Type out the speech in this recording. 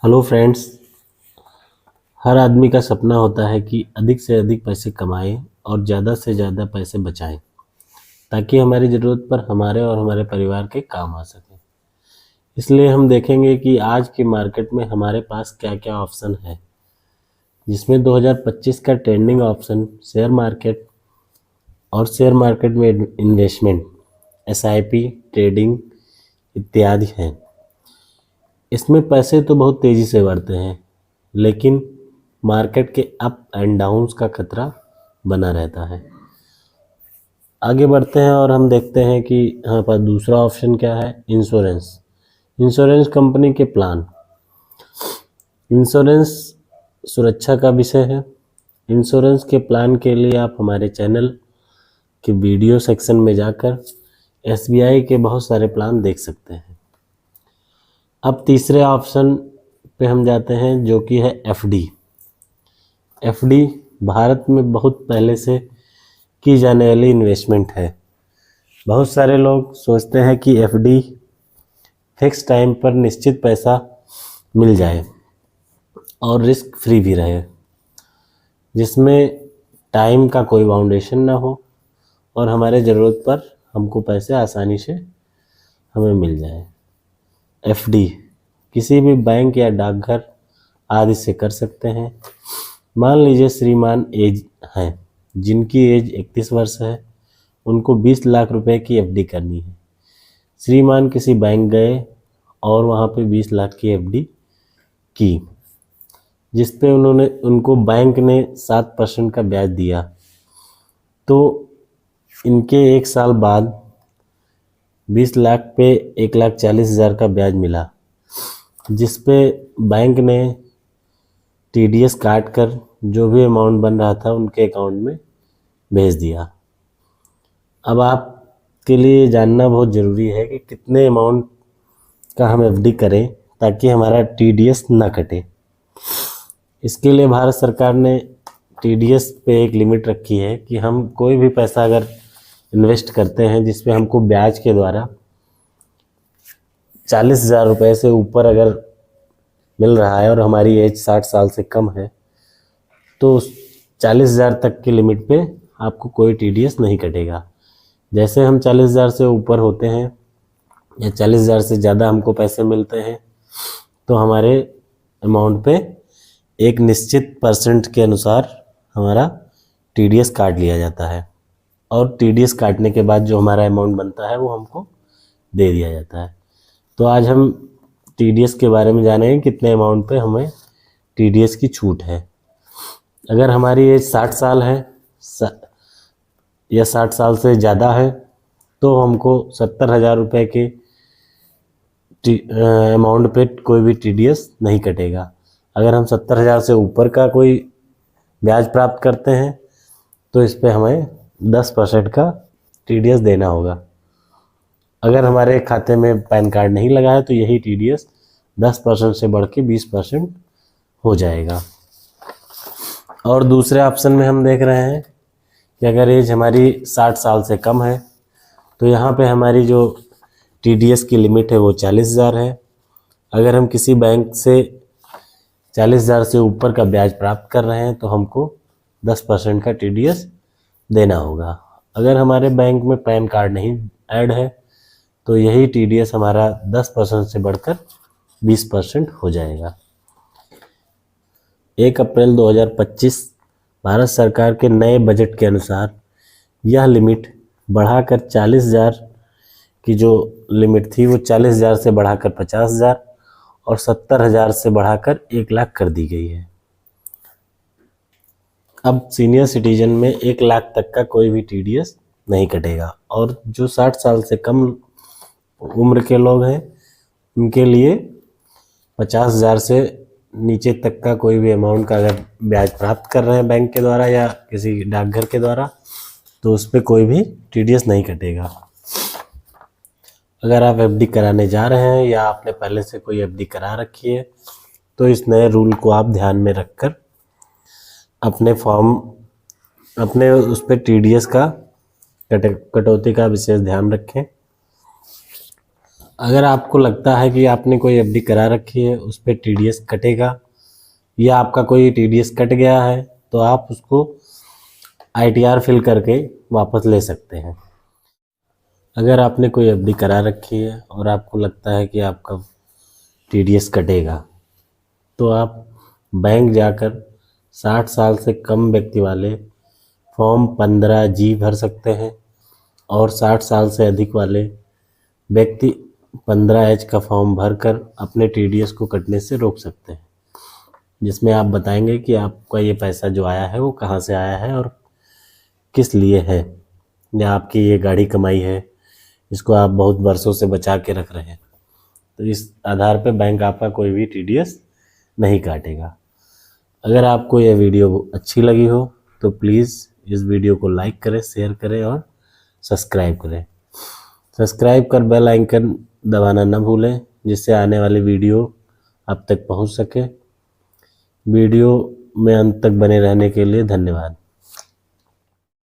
Hello friends. हर आदमी का सपना होता है कि अधिक से अधिक पैसे कमाएं और ज़्यादा से ज़्यादा पैसे बचाएं ताकि हमारी ज़रूरत पर हमारे और हमारे परिवार के काम आ सकें। इसलिए हम देखेंगे कि आज के मार्केट में हमारे पास क्या क्या ऑप्शन है, जिसमें 2025 का ट्रेंडिंग ऑप्शन शेयर मार्केट और शेयर मार्केट में इन्वेस्टमेंट, एसआईपी, ट्रेडिंग इत्यादि हैं। इसमें पैसे तो बहुत तेज़ी से बढ़ते हैं, लेकिन मार्केट के अप एंड डाउन्स का खतरा बना रहता है। आगे बढ़ते हैं और हम देखते हैं कि यहाँ पर दूसरा ऑप्शन क्या है, इंश्योरेंस कंपनी के प्लान। इंश्योरेंस सुरक्षा का विषय है। इंश्योरेंस के प्लान के लिए आप हमारे चैनल के वीडियो सेक्शन में जाकर एसबीआई के बहुत सारे प्लान देख सकते हैं। अब तीसरे ऑप्शन पे हम जाते हैं, जो कि है एफडी। एफडी भारत में बहुत पहले से की जाने वाली इन्वेस्टमेंट है। बहुत सारे लोग सोचते हैं कि एफडी फिक्स टाइम पर निश्चित पैसा मिल जाए और रिस्क फ्री भी रहे, जिसमें टाइम का कोई बाउंडेशन ना हो और हमारे ज़रूरत पर हमको पैसे आसानी से हमें मिल जाए। एफडी किसी भी बैंक या डाकघर आदि से कर सकते हैं। मान लीजिए श्रीमान एज हैं, जिनकी एज 31 वर्ष है, उनको 20 लाख रुपए की एफडी करनी है। श्रीमान किसी बैंक गए और वहाँ पे 20 लाख की एफडी की, जिस पे उनको बैंक ने 7% का ब्याज दिया। तो इनके 1 साल बाद 20 लाख पे 1,40,000 का ब्याज मिला, जिस पे बैंक ने टीडीएस काट कर जो भी अमाउंट बन रहा था उनके अकाउंट में भेज दिया। अब आपके लिए जानना बहुत ज़रूरी है कि कितने अमाउंट का हम एफडी करें ताकि हमारा टीडीएस ना कटे। इसके लिए भारत सरकार ने टीडीएस पे एक लिमिट रखी है कि हम कोई भी पैसा अगर इन्वेस्ट करते हैं जिस पे हमको ब्याज के द्वारा 40,000 रुपये से ऊपर अगर मिल रहा है और हमारी एज 60 साल से कम है, तो 40,000 तक की लिमिट पे आपको कोई टीडीएस नहीं कटेगा। जैसे हम 40,000 से ऊपर होते हैं या 40,000 से ज़्यादा हमको पैसे मिलते हैं, तो हमारे अमाउंट पे एक निश्चित परसेंट के अनुसार हमारा टीडीएस काट लिया जाता है और टीडीएस काटने के बाद जो हमारा अमाउंट बनता है वो हमको दे दिया जाता है। तो आज हम टीडीएस के बारे में जानेंगे, कितने अमाउंट पे हमें टीडीएस की छूट है। अगर हमारी एज 60 साल है या 60 साल से ज़्यादा है, तो हमको 70,000 रुपये के अमाउंट पे कोई भी टीडीएस नहीं कटेगा। अगर हम 70,000 से ऊपर का कोई ब्याज प्राप्त करते हैं तो इस पे हमें 10% का टीडीएस देना होगा। अगर हमारे खाते में पैन कार्ड नहीं लगा है तो यही टीडीएस 10% से बढ़ के 20% हो जाएगा। और दूसरे ऑप्शन में हम देख रहे हैं कि अगर एज हमारी 60 साल से कम है, तो यहाँ पे हमारी जो टीडीएस की लिमिट है वो 40,000 है। अगर हम किसी बैंक से 40,000 से ऊपर का ब्याज प्राप्त कर रहे हैं तो हमको 10% का टीडीएस देना होगा। अगर हमारे बैंक में पैन कार्ड नहीं ऐड है तो यही टीडीएस हमारा 10% से बढ़कर 20% हो जाएगा। 1 अप्रैल 2025 भारत सरकार के नए बजट के अनुसार यह लिमिट बढ़ाकर 40,000 की जो लिमिट थी वो 40,000 से बढ़ाकर 50,000 और 70,000 से बढ़ाकर 1 लाख कर दी गई है। अब सीनियर सिटीजन में 1 लाख तक का कोई भी टीडीएस नहीं कटेगा और जो 60 साल से कम उम्र के लोग हैं उनके लिए 50,000 से नीचे तक का कोई भी अमाउंट का अगर ब्याज प्राप्त कर रहे हैं बैंक के द्वारा या किसी डाकघर के द्वारा, तो उस पर कोई भी टीडीएस नहीं कटेगा। अगर आप एफडी कराने जा रहे हैं या आपने पहले से कोई एफडी करा रखी है, तो इस नए रूल को आप ध्यान में रखकर अपने उस पर टीडीएस का कटौती का विशेष ध्यान रखें। अगर आपको लगता है कि आपने कोई एफडी करा रखी है, उस पर टीडीएस कटेगा या आपका कोई टीडीएस कट गया है, तो आप उसको आईटीआर फिल करके वापस ले सकते हैं। अगर आपने कोई एफडी करा रखी है और आपको लगता है कि आपका टीडीएस कटेगा, तो आप बैंक जाकर 60 साल से कम व्यक्ति वाले फॉर्म 15G भर सकते हैं और 60 साल से अधिक वाले व्यक्ति 15H का फॉर्म भरकर अपने टीडीएस को कटने से रोक सकते हैं, जिसमें आप बताएंगे कि आपका ये पैसा जो आया है वो कहाँ से आया है और किस लिए है, या आपकी ये गाड़ी कमाई है, इसको आप बहुत वर्षों से बचा के रख रहे हैं, तो इस आधार पर बैंक आपका कोई भी टीडीएस नहीं काटेगा। अगर आपको यह वीडियो अच्छी लगी हो तो प्लीज़ इस वीडियो को लाइक करें, शेयर करें और सब्सक्राइब करें। सब्सक्राइब कर बेल आइकन दबाना न भूलें, जिससे आने वाली वीडियो आप तक पहुंच सके। वीडियो में अंत तक बने रहने के लिए धन्यवाद।